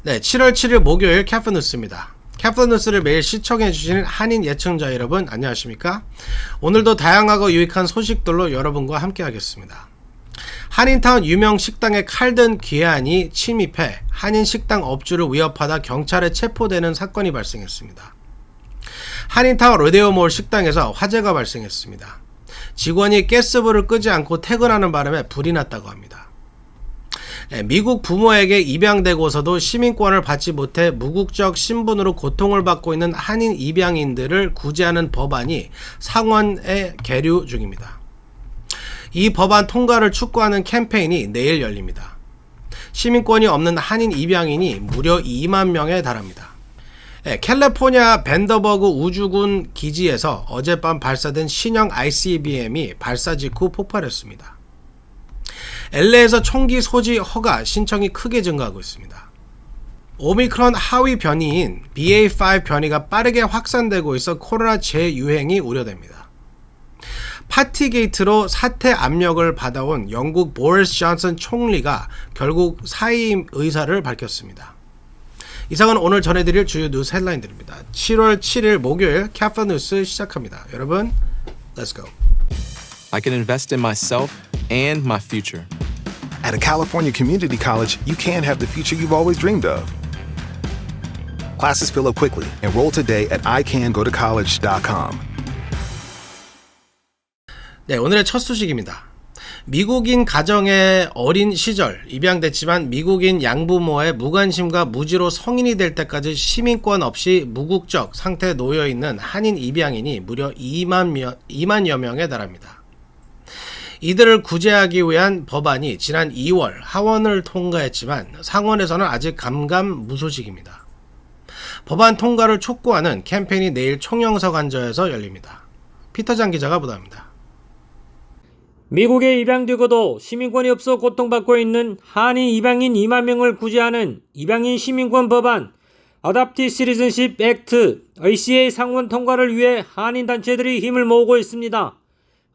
네, 7월 7일 목요일 캐프뉴스입니다. 캐프뉴스를 매일 시청해주시는 한인 예청자 여러분 안녕하십니까? 오늘도 다양하고 유익한 소식들로 여러분과 함께 하겠습니다. 한인타운 유명 식당에 칼든 귀한이 침입해 한인 식당 업주를 위협하다 경찰에 체포되는 사건이 발생했습니다. 한인타운 로데오몰 식당에서 화재가 발생했습니다. 직원이 가스불을 끄지 않고 퇴근하는 바람에 불이 났다고 합니다. 미국 부모에게 입양되고서도 시민권을 받지 못해 무국적 신분으로 고통을 받고 있는 한인 입양인들을 구제하는 법안이 상원에 계류 중입니다. 이 법안 통과를 촉구하는 캠페인이 내일 열립니다. 시민권이 없는 한인 입양인이 무려 2만 명에 달합니다. 캘리포니아 밴더버그 우주군 기지에서 어젯밤 발사된 신형 ICBM이 발사 직후 폭발했습니다. LA에서 총기 소지 허가 신청이 크게 증가하고 있습니다. 오미크론 하위 변이인 BA.5 변이가 빠르게 확산되고 있어 코로나 재유행이 우려됩니다. 파티게이트로 사퇴 압력을 받아온 영국 보리스 존슨 총리가 결국 사임 의사를 밝혔습니다. 이상은 오늘 전해드릴 주요 뉴스 헤드라인들입니다. 7월 7일 목요일 캐프뉴스 시작합니다. 여러분, let's go. I can invest in myself and my future. At a California community college, you can have the future you've always dreamed of. Classes fill up quickly. Enroll today at icangotocollege.com. 네, 오늘의 첫 소식입니다. 미국인 가정의 어린 시절 입양됐지만 미국인 양부모의 무관심과 무지로 성인이 될 때까지 시민권 없이 무국적 상태에 놓여있는 한인 입양인이 무려 2만여 명에 달합니다. 이들을 구제하기 위한 법안이 지난 2월 하원을 통과했지만 상원에서는 아직 감감무소식입니다. 법안 통과를 촉구하는 캠페인이 내일 총영사관저에서 열립니다. 피터장 기자가 보도합니다. 미국에 입양되고도 시민권이 없어 고통받고 있는 한인 입양인 2만 명을 구제하는 입양인 시민권 법안 Adopted Citizenship Act ACA 상원 통과를 위해 한인 단체들이 힘을 모으고 있습니다.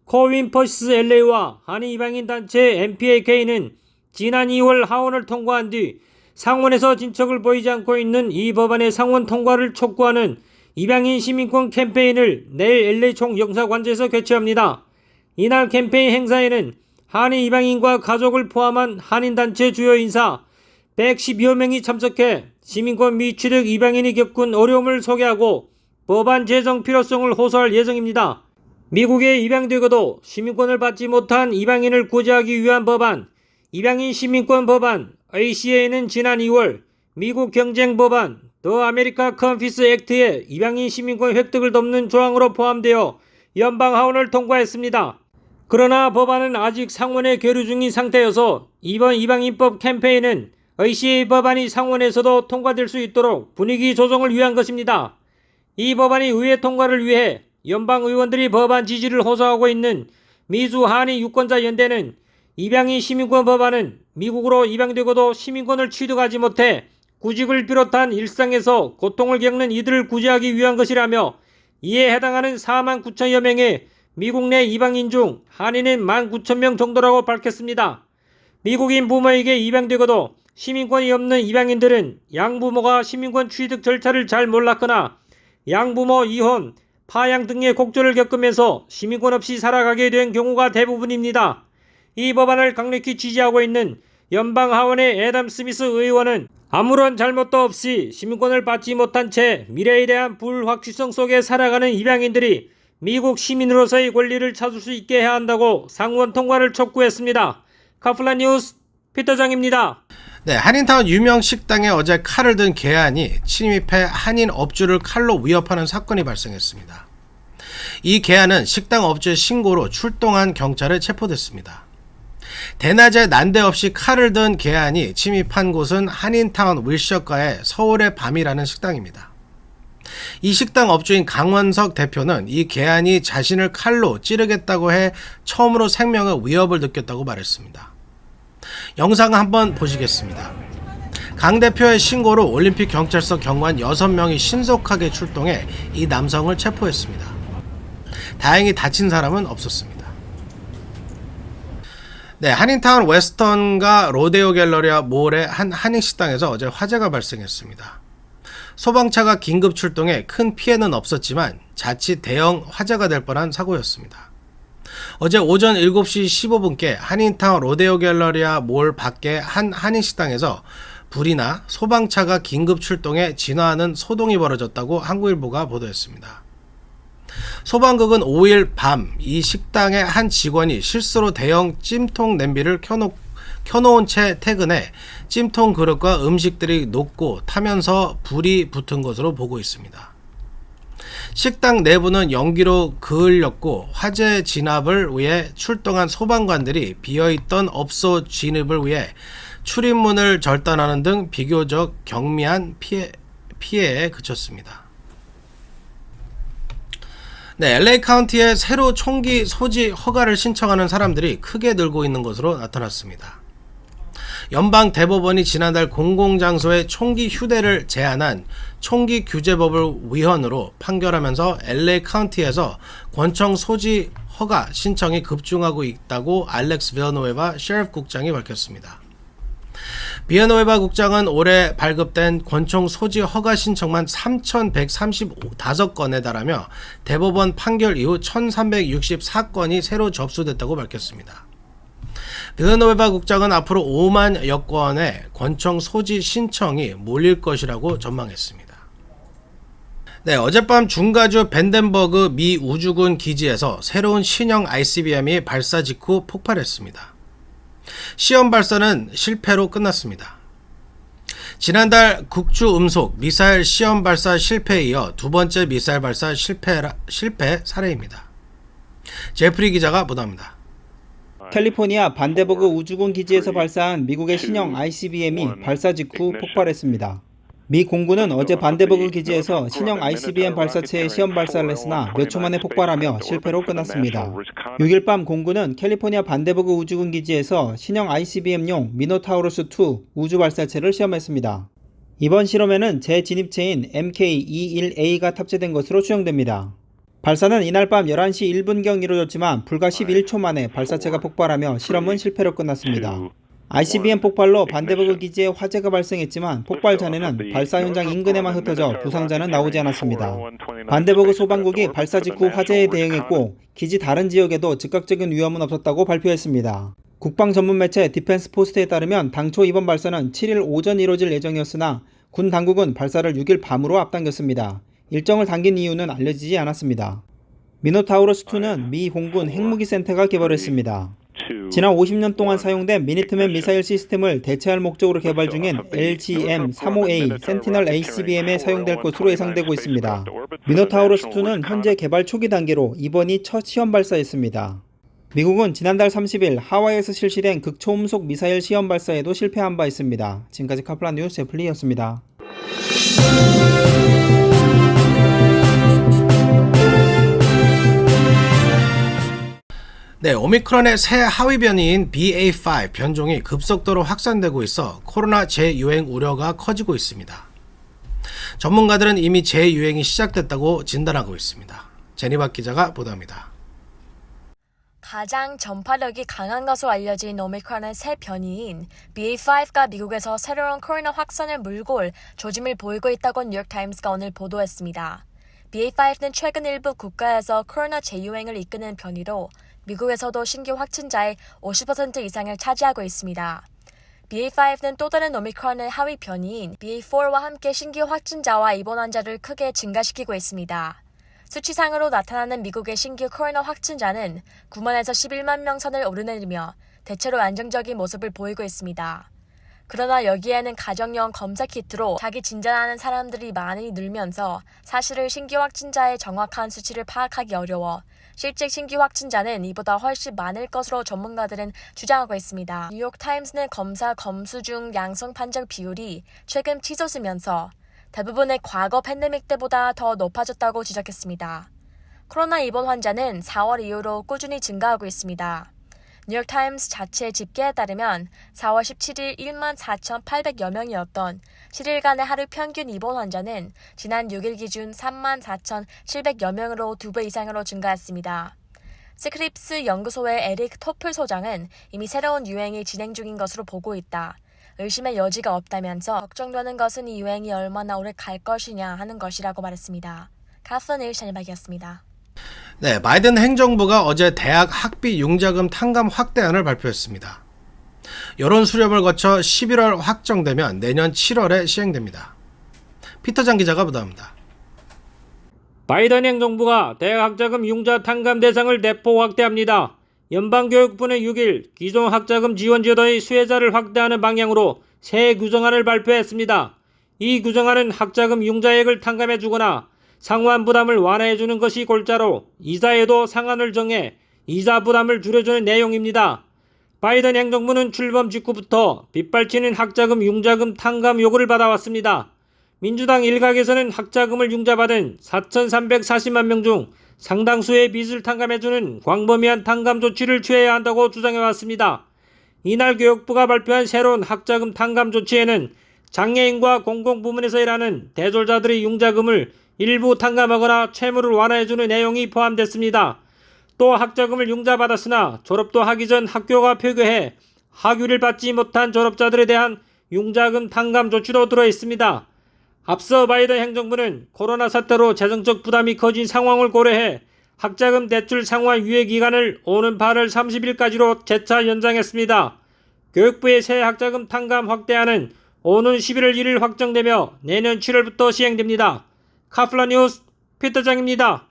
코윈 퍼시스 LA와 한인 입양인 단체 MPAK는 지난 2월 하원을 통과한 뒤 상원에서 진척을 보이지 않고 있는 이 법안의 상원 통과를 촉구하는 입양인 시민권 캠페인을 내일 LA 총영사관제에서 개최합니다. 이날 캠페인 행사에는 한인 입양인과 가족을 포함한 한인단체 주요 인사 112여 명이 참석해 시민권 미취득 입양인이 겪은 어려움을 소개하고 법안 제정 필요성을 호소할 예정입니다. 미국에 입양되고도 시민권을 받지 못한 입양인을 구제하기 위한 법안, 입양인 시민권 법안 ACA는 지난 2월 미국 경쟁법안 더 아메리카 컨피스 액트에 입양인 시민권 획득을 돕는 조항으로 포함되어 연방 하원을 통과했습니다. 그러나 법안은 아직 상원에 계류 중인 상태여서 이번 입양인법 캠페인은 ACA 법안이 상원에서도 통과될 수 있도록 분위기 조정을 위한 것입니다. 이 법안이 의회 통과를 위해 연방 의원들이 법안 지지를 호소하고 있는 미주 한인 유권자 연대는 입양인 시민권 법안은 미국으로 입양되고도 시민권을 취득하지 못해 구직을 비롯한 일상에서 고통을 겪는 이들을 구제하기 위한 것이라며 이에 해당하는 4만 9천여 명의 미국 내 입양인 중 한인은 19,000명 정도라고 밝혔습니다. 미국인 부모에게 입양되고도 시민권이 없는 입양인들은 양부모가 시민권 취득 절차를 잘 몰랐거나 양부모 이혼, 파양 등의 곡절을 겪으면서 시민권 없이 살아가게 된 경우가 대부분입니다. 이 법안을 강력히 지지하고 있는 연방 하원의 애덤 스미스 의원은 아무런 잘못도 없이 시민권을 받지 못한 채 미래에 대한 불확실성 속에 살아가는 입양인들이 미국 시민으로서의 권리를 찾을 수 있게 해야 한다고 상원 통과를 촉구했습니다. 카플라 뉴스 피터장입니다. 네, 한인타운 유명 식당에 어제 칼을 든 개한이 침입해 한인 업주를 칼로 위협하는 사건이 발생했습니다. 이 개한은 식당 업주의 신고로 출동한 경찰에 체포됐습니다. 대낮에 난데없이 칼을 든 개한이 침입한 곳은 한인타운 윌셔가의 서울의 밤이라는 식당입니다. 이 식당 업주인 강원석 대표는 이 개한이 자신을 칼로 찌르겠다고 해 처음으로 생명의 위협을 느꼈다고 말했습니다. 영상 한번 보시겠습니다. 강 대표의 신고로 올림픽 경찰서 경관 6명이 신속하게 출동해 이 남성을 체포했습니다. 다행히 다친 사람은 없었습니다. 네, 한인타운 웨스턴과 로데오 갤러리아 몰의 한 한인식당에서 어제 화재가 발생했습니다. 소방차가 긴급 출동해 큰 피해는 없었지만 자칫 대형 화재가 될 뻔한 사고였습니다. 어제 오전 7시 15분께 한인타운 로데오 갤러리아 몰 밖의 한 한인식당에서 불이 나 소방차가 긴급 출동해 진화하는 소동이 벌어졌다고 한국일보가 보도했습니다. 소방국은 5일 밤 이 식당의 한 직원이 실수로 대형 찜통 냄비를 켜놓은 채 퇴근해 찜통 그릇과 음식들이 녹고 타면서 불이 붙은 것으로 보고 있습니다. 식당 내부는 연기로 그을렸고 화재 진압을 위해 출동한 소방관들이 비어있던 업소 진입을 위해 출입문을 절단하는 등 비교적 경미한 피해에 그쳤습니다. 네, LA 카운티에 새로 총기 소지 허가를 신청하는 사람들이 크게 늘고 있는 것으로 나타났습니다. 연방 대법원이 지난달 공공장소에 총기 휴대를 제한한 총기 규제법을 위헌으로 판결하면서 LA 카운티에서 권총 소지 허가 신청이 급증하고 있다고 알렉스 비아노에바 셰리프 국장이 밝혔습니다. 비아노에바 국장은 올해 발급된 권총 소지 허가 신청만 3,135건에 달하며 대법원 판결 이후 1,364건이 새로 접수됐다고 밝혔습니다. 비아노에바 국장은 앞으로 5만여 건의 권총 소지 신청이 몰릴 것이라고 전망했습니다. 네, 어젯밤 중가주 벤덴버그 미 우주군 기지에서 새로운 신형 ICBM이 발사 직후 폭발했습니다. 시험 발사는 실패로 끝났습니다. 지난달 국주 음속 미사일 시험 발사 실패에 이어 두 번째 미사일 발사 실패 사례입니다. 제프리 기자가 보도합니다. 캘리포니아 반데버그 우주군 기지에서 발사한 미국의 신형 ICBM이 발사 직후 폭발했습니다. 미 공군은 어제 반데버그 기지에서 신형 ICBM 발사체의 시험 발사를 했으나 몇 초 만에 폭발하며 실패로 끝났습니다. 6일 밤 공군은 캘리포니아 반데버그 우주군 기지에서 신형 ICBM용 미노타우루스-2 우주 발사체를 시험했습니다. 이번 실험에는 재진입체인 MK-21A가 탑재된 것으로 추정됩니다. 발사는 이날 밤 11시 1분경 이루어졌지만 불과 11초 만에 발사체가 폭발하며 실험은 실패로 끝났습니다. ICBM 폭발로 반데버그 기지에 화재가 발생했지만 폭발 잔해는 발사 현장 인근에만 흩어져 부상자는 나오지 않았습니다. 반데버그 소방국이 발사 직후 화재에 대응했고 기지 다른 지역에도 즉각적인 위험은 없었다고 발표했습니다. 국방 전문 매체 디펜스 포스트에 따르면 당초 이번 발사는 7일 오전 이뤄질 예정이었으나 군 당국은 발사를 6일 밤으로 앞당겼습니다. 일정을 당긴 이유는 알려지지 않았습니다. 미노타우루스-2는 미 공군 핵무기 센터가 개발했습니다. 지난 50년 동안 사용된 미니트맨 미사일 시스템을 대체할 목적으로 개발 중인 LGM-35A 센티널 ACBM에 사용될 것으로 예상되고 있습니다. 미노타우루스-2는 현재 개발 초기 단계로 이번이 첫 시험 발사였습니다. 미국은 지난달 30일 하와이에서 실시된 극초음속 미사일 시험 발사에도 실패한 바 있습니다. 지금까지 카플란 뉴스 제플리였습니다. 네, 오미크론의 새 하위 변이인 BA.5 변종이 급속도로 확산되고 있어 코로나 재유행 우려가 커지고 있습니다. 전문가들은 이미 재유행이 시작됐다고 진단하고 있습니다. 제니박 기자가 보도합니다. 가장 전파력이 강한 것으로 알려진 오미크론의 새 변이인 BA.5가 미국에서 새로운 코로나 확산을 물고 올 조짐을 보이고 있다고 뉴욕타임스가 오늘 보도했습니다. BA.5는 최근 일부 국가에서 코로나 재유행을 이끄는 변이로 미국에서도 신규 확진자의 50% 이상을 차지하고 있습니다. BA.5는 또 다른 오미크론의 하위 변이인 BA.4와 함께 신규 확진자와 입원 환자를 크게 증가시키고 있습니다. 수치상으로 나타나는 미국의 신규 코로나 확진자는 9만에서 11만 명 선을 오르내리며 대체로 안정적인 모습을 보이고 있습니다. 그러나 여기에는 가정용 검사 키트로 자기 진단하는 사람들이 많이 늘면서 사실은 신규 확진자의 정확한 수치를 파악하기 어려워 실제 신규 확진자는 이보다 훨씬 많을 것으로 전문가들은 주장하고 있습니다. 뉴욕타임스는 검사 검수 중 양성 판정 비율이 최근 치솟으면서 대부분의 과거 팬데믹 때보다 더 높아졌다고 지적했습니다. 코로나 입원 환자는 4월 이후로 꾸준히 증가하고 있습니다. 뉴욕타임스 자체 집계에 따르면 4월 17일 1만 4,800여 명이었던 7일간의 하루 평균 입원 환자는 지난 6일 기준 3만 4,700여 명으로 2배 이상으로 증가했습니다. 스크립스 연구소의 에릭 토플 소장은 이미 새로운 유행이 진행 중인 것으로 보고 있다. 의심의 여지가 없다면서 걱정되는 것은 이 유행이 얼마나 오래 갈 것이냐 하는 것이라고 말했습니다. 카플런 일시 전해박이었습니다. 네, 바이든 행정부가 어제 대학 학비 융자금 탕감 확대안을 발표했습니다. 여론 수렴을 거쳐 11월 확정되면 내년 7월에 시행됩니다. 피터장 기자가 보도합니다. 바이든 행정부가 대학 학자금 융자 탕감 대상을 대폭 확대합니다. 연방교육부는 6일 기존 학자금 지원 제도의 수혜자를 확대하는 방향으로 새 규정안을 발표했습니다. 이 규정안은 학자금 융자액을 탕감해주거나 상환 부담을 완화해주는 것이 골자로 이자에도 상한을 정해 이자 부담을 줄여주는 내용입니다. 바이든 행정부는 출범 직후부터 빗발치는 학자금 융자금 탕감 요구를 받아왔습니다. 민주당 일각에서는 학자금을 융자받은 4,340만 명 중 상당수의 빚을 탕감해주는 광범위한 탕감 조치를 취해야 한다고 주장해왔습니다. 이날 교육부가 발표한 새로운 학자금 탕감 조치에는 장애인과 공공부문에서 일하는 대졸자들의 융자금을 일부 탕감하거나 채무를 완화해주는 내용이 포함됐습니다. 또 학자금을 융자받았으나 졸업도 하기 전 학교가 폐교해 학위를 받지 못한 졸업자들에 대한 융자금 탕감 조치도 들어있습니다. 앞서 바이든 행정부는 코로나 사태로 재정적 부담이 커진 상황을 고려해 학자금 대출 상환 유예 기간을 오는 8월 30일까지로 재차 연장했습니다. 교육부의 새 학자금 탕감 확대안은 오는 11월 1일 확정되며 내년 7월부터 시행됩니다. 카플런 뉴스 피터장입니다.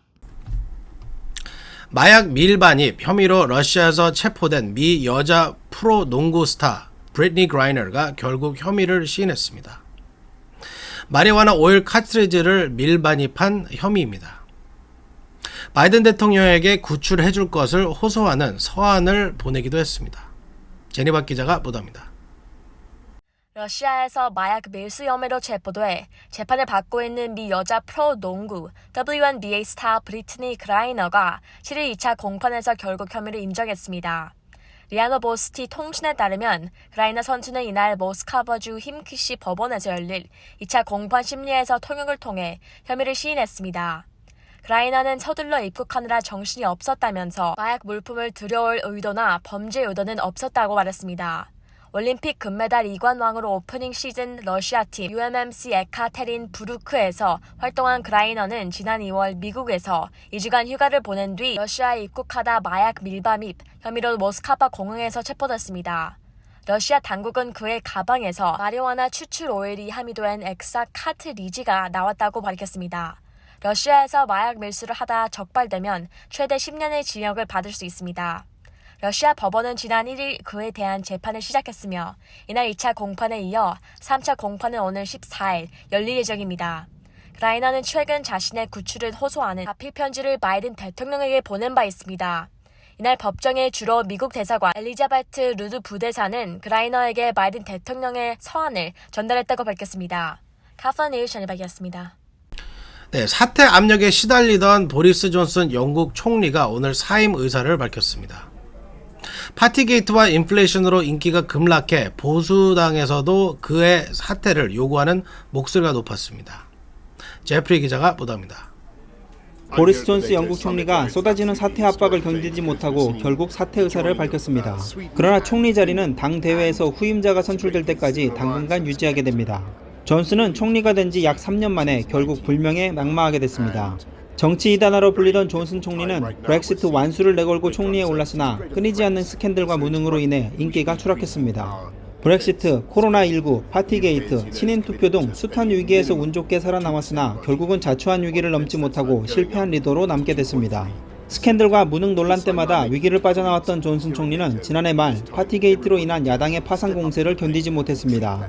마약 밀반입 혐의로 러시아에서 체포된 미 여자 프로 농구 스타 브리트니 그라이너가 결국 혐의를 시인했습니다. 마리화나 오일 카트리지를 밀반입한 혐의입니다. 바이든 대통령에게 구출해 줄 것을 호소하는 서한을 보내기도 했습니다. 제니박 기자가 보도합니다. 러시아에서 마약 밀수 혐의로 체포돼 재판을 받고 있는 미 여자 프로 농구 WNBA 스타 브리트니 그라이너가 7일 2차 공판에서 결국 혐의를 인정했습니다. 리아노보스티 통신에 따르면 그라이너 선수는 이날 모스크바주 힘키시 법원에서 열릴 2차 공판 심리에서 통역을 통해 혐의를 시인했습니다. 그라이너는 서둘러 입국하느라 정신이 없었다면서 마약 물품을 들여올 의도나 범죄 의도는 없었다고 말했습니다. 올림픽 금메달 2관왕으로 오프닝 시즌 러시아팀 UMMC 에카테린 부르크에서 활동한 그라이너는 지난 2월 미국에서 2주간 휴가를 보낸 뒤 러시아에 입국하다 마약 밀반입 혐의로 모스크바 공항에서 체포됐습니다. 러시아 당국은 그의 가방에서 마리화나 추출 오일이 함유된 엑사카트리지가 나왔다고 밝혔습니다. 러시아에서 마약 밀수를 하다 적발되면 최대 10년의 징역을 받을 수 있습니다. 러시아 법원은 지난 1일 그에 대한 재판을 시작했으며 이날 2차 공판에 이어 3차 공판은 오늘 14일 열릴 예정입니다. 그라이너는 최근 자신의 구출을 호소하는 자필 편지를 바이든 대통령에게 보낸 바 있습니다. 이날 법정에 주로 미국 대사관 엘리자베트 루드 부대사는 그라이너에게 바이든 대통령의 서한을 전달했다고 밝혔습니다. 카플런 뉴스 전해박이었습니다. 네, 사퇴 압력에 시달리던 보리스 존슨 영국 총리가 오늘 사임 의사를 밝혔습니다. 파티게이트와 인플레이션으로 인기가 급락해 보수당에서도 그의 사퇴를 요구하는 목소리가 높았습니다. 제프리 기자가 보도합니다. 보리스 존스 영국 총리가 쏟아지는 사퇴 압박을 견디지 못하고 결국 사퇴 의사를 밝혔습니다. 그러나 총리 자리는 당 대회에서 후임자가 선출될 때까지 당분간 유지하게 됩니다. 존슨은 총리가 된 지 약 3년 만에 결국 불명예 낙마하게 됐습니다. 정치 이단화로 불리던 존슨 총리는 브렉시트 완수를 내걸고 총리에 올랐으나 끊이지 않는 스캔들과 무능으로 인해 인기가 추락했습니다. 브렉시트, 코로나19, 파티게이트, 신인 투표 등 숱한 위기에서 운 좋게 살아남았으나 결국은 자초한 위기를 넘지 못하고 실패한 리더로 남게 됐습니다. 스캔들과 무능 논란 때마다 위기를 빠져나왔던 존슨 총리는 지난해 말 파티게이트로 인한 야당의 파상 공세를 견디지 못했습니다.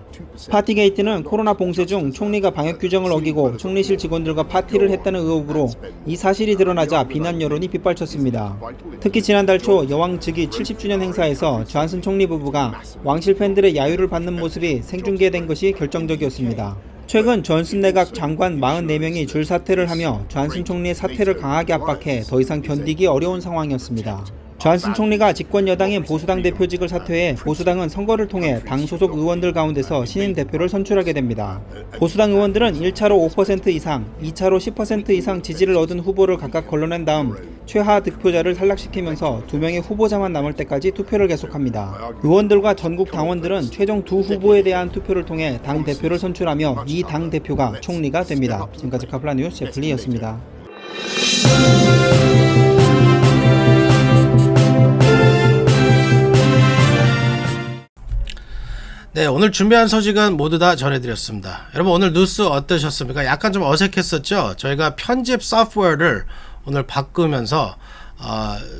파티게이트는 코로나 봉쇄 중 총리가 방역 규정을 어기고 총리실 직원들과 파티를 했다는 의혹으로 이 사실이 드러나자 비난 여론이 빗발쳤습니다. 특히 지난달 초 여왕 즉위 70주년 행사에서 존슨 총리 부부가 왕실 팬들의 야유를 받는 모습이 생중계된 것이 결정적이었습니다. 최근 존슨 내각 장관 44명이 줄사퇴를 하며 존슨 총리의 사퇴를 강하게 압박해 더 이상 견디기 어려운 상황이었습니다. 존슨 총리가 집권 여당인 보수당 대표직을 사퇴해 보수당은 선거를 통해 당 소속 의원들 가운데서 신임 대표를 선출하게 됩니다. 보수당 의원들은 1차로 5% 이상, 2차로 10% 이상 지지를 얻은 후보를 각각 걸러낸 다음 최하 득표자를 탈락시키면서 2명의 후보자만 남을 때까지 투표를 계속합니다. 의원들과 전국 당원들은 최종 두 후보에 대한 투표를 통해 당 대표를 선출하며 이 당 대표가 총리가 됩니다. 지금까지 카플라 뉴스 제플리였습니다. 네, 오늘 준비한 소식은 모두 다 전해드렸습니다. 여러분 오늘 뉴스 어떠셨습니까? 약간 좀 어색했었죠? 저희가 편집 소프트웨어를 오늘 바꾸면서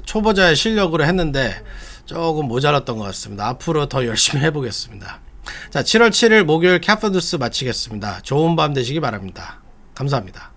초보자의 실력으로 했는데 조금 모자랐던 것 같습니다. 앞으로 더 열심히 해보겠습니다. 자, 7월 7일 목요일 캐플라 뉴스 마치겠습니다. 좋은 밤 되시기 바랍니다. 감사합니다.